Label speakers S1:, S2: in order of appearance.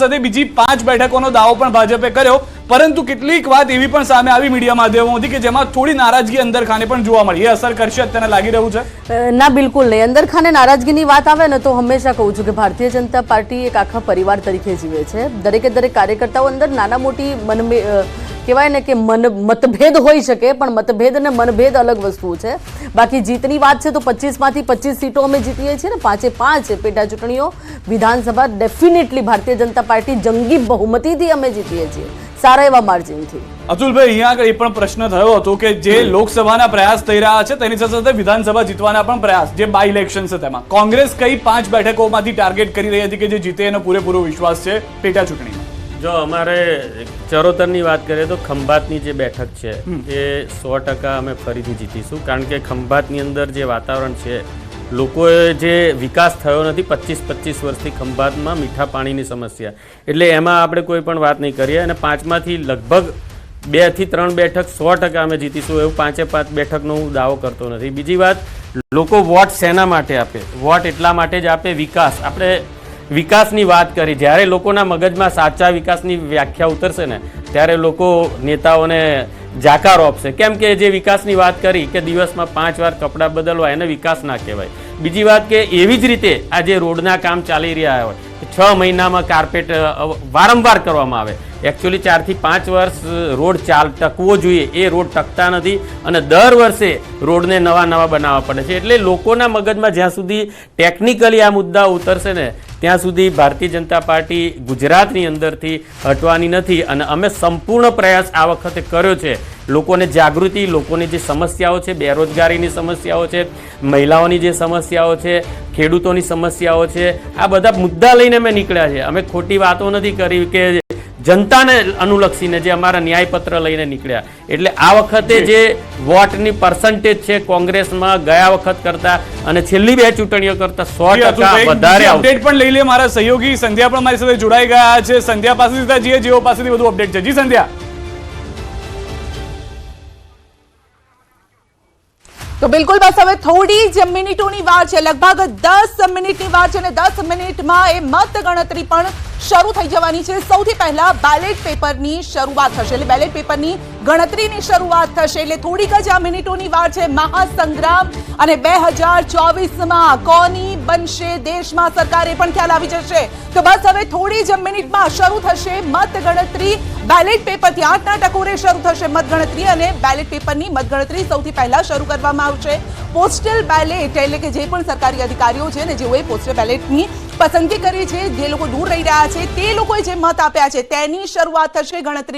S1: સાથે બીજી 5 બેઠકોનો દાવો પણ ભાજપે કર્યો, પરંતુ કેટલીક વાત એવી પણ સામે આવી મીડિયા માધ્યમોમાંથી કે જેમાં થોડી નારાજગી અંદર ખાને પણ જોવા મળી. એ અસર કરશે અત્યારે લાગી રહ્યું છે?
S2: ના, બિલકુલ નહીં. અંદર ખાને નારાજગીની વાત આવે ને તો હંમેશા કહું છું કે ભારતીય જનતા પાર્ટી એક આખા પરિવાર તરીકે જીવે છે. દરેકે દરેક કાર્યકર્તાઓ અંદર નાના મોટી કહેવાય ને કે મતભેદ હોઈ શકે, પણ મતભેદ અને મનભેદ અલગ વસ્તુ છે. બાકી જીતની વાત છે તો 25માંથી 25 સીટો અમે જીતીએ છીએ ને, 5 પેટા ચૂંટણીઓ વિધાનસભા ડેફિનેટલી ભારતીય જનતા પાર્ટી જંગી બહુમતીથી અમે જીતીએ છીએ, સારા એવા માર્જિનથી.
S1: અતુલભાઈ, અહીંયા આગળ એ પણ પ્રશ્ન થયો હતો કે જે લોકસભાના પ્રયાસ થઈ રહ્યા છે તેની સાથે સાથે વિધાનસભા જીતવાના પણ પ્રયાસ, જે બાય ઇલેક્શન છે તેમાં કોંગ્રેસ કઈ 5 બેઠકોમાંથી ટાર્ગેટ કરી રહી હતી કે જે જીતે એનો પૂરેપૂરો વિશ્વાસ છે પેટા ચૂંટણીમાં?
S3: જો અમારે ચરોતરની વાત કરીએ તો ખંભાતની જે બેઠક છે એ 100% અમે ફરીથી જીતીશું, કારણ કે ખંભાતની અંદર જે વાતાવરણ છે, લોકોએ જે વિકાસ થયો નથી 25 વર્ષથી ખંભાતમાં મીઠા પાણીની સમસ્યા, એટલે એમાં આપણે કોઈ પણ વાત નહીં કરીએ. અને 5માંથી લગભગ 2 થી 3 બેઠક 100% અમે જીતીશું, એવું 5 બેઠકનો હું દાવો કરતો નથી. બીજી વાત, લોકો વોટ શેના માટે આપે? વોટ એટલા માટે જ આપે, વિકાસ. આપણે વિકાસની વાત કરી, જ્યારે લોકોના મગજમાં સાચા વિકાસની વ્યાખ્યા ઉતરશે ને ત્યારે લોકો નેતાઓને જાકારો આપશે. કેમ કે જે વિકાસની વાત કરી કે દિવસમાં 5 વાર કપડાં બદલવા, એને વિકાસ ના કહેવાય. બીજી વાત કે એવી જ રીતે આ જે રોડના કામ ચાલી રહ્યા હોય, 6 મહિનામાં કાર્પેટ વારંવાર કરવામાં આવે, એકચ્યુઅલી 4 થી 5 વર્ષ રોડ ટકવો જોઈએ, એ રોડ ટકતા નથી અને દર વર્ષે રોડને નવા બનાવવા પડે છે. એટલે લોકોના મગજમાં જ્યાં સુધી ટેકનિકલી આ મુદ્દા ઉતરશે ને ત્યાં સુધી ભારતીય જનતા પાર્ટી ગુજરાતની અંદરથી હટવાની નથી. અને અમે સંપૂર્ણ પ્રયાસ આ વખતે કર્યો છે લોકોને જાગૃતિ, લોકોની જે સમસ્યાઓ છે, બેરોજગારીની સમસ્યાઓ છે, મહિલાઓની જે સમસ્યાઓ છે, ખેડૂતોની સમસ્યાઓ છે, આ બધા મુદ્દા લઈને અમે નીકળ્યા છે. અમે ખોટી વાતો નથી કરી કે જનતાને અનુલક્ષીને જે અમારા ન્યાયપત્ર લઈને નીકળ્યા. એટલે આ વખતે જે વોટની પર્સન્ટેજ છે કોંગ્રેસમાં ગયા વખત કરતા અને છેલ્લી 2 ચૂંટણીઓ કરતા 100% વધારે.
S1: અપડેટ પણ લઈ લે. મારા સહયોગી સંધ્યા પણ મારી સાથે જોડાઈ ગયા છે. સંધ્યા પાસેથી જઈએ, જેઓ પાસેથી વધુ અપડેટ છે. જી સંધ્યા.
S4: તો બિલકુલ, બસ હવે થોડી જ મિનિટોની વાર છે, લગભગ 10 મિનિટની વાર છે અને 10 મિનિટમાં એ મત ગણતરી પણ શરૂ થઈ જવાની છે. સૌથી પહેલા બેલેટ પેપરની શરૂઆત થશે, એટલે બેલેટ પેપરની ગણતરીની શરૂઆત થશે. એટલે થોડીક જ આ મિનિટોની વાર છે. મહાસંગ્રામ અને 2024માં કોની બનશે દેશમાં સરકાર, એ પણ ખ્યાલ આવી જશે. તો બસ હવે થોડી જ મિનિટમાં શરૂ થશે મત ગણતરી. બેલેટ પેપરથી 8ના ટકોરે શરૂ થશે મતગણતરી અને બેલેટ પેપરની મતગણતરી સૌથી પહેલા શરૂ કરવામાં આવશે. પોસ્ટલ બેલેટ એટલે કે જે પણ સરકારી અધિકારીઓ છે ને જેઓએ પોસ્ટલ બેલેટની પસંદગી કરી છે, જે લોકો દૂર રહી રહ્યા છે તે લોકોએ જે મત આપ્યા છે તેની શરૂઆત થશે ગણતરી.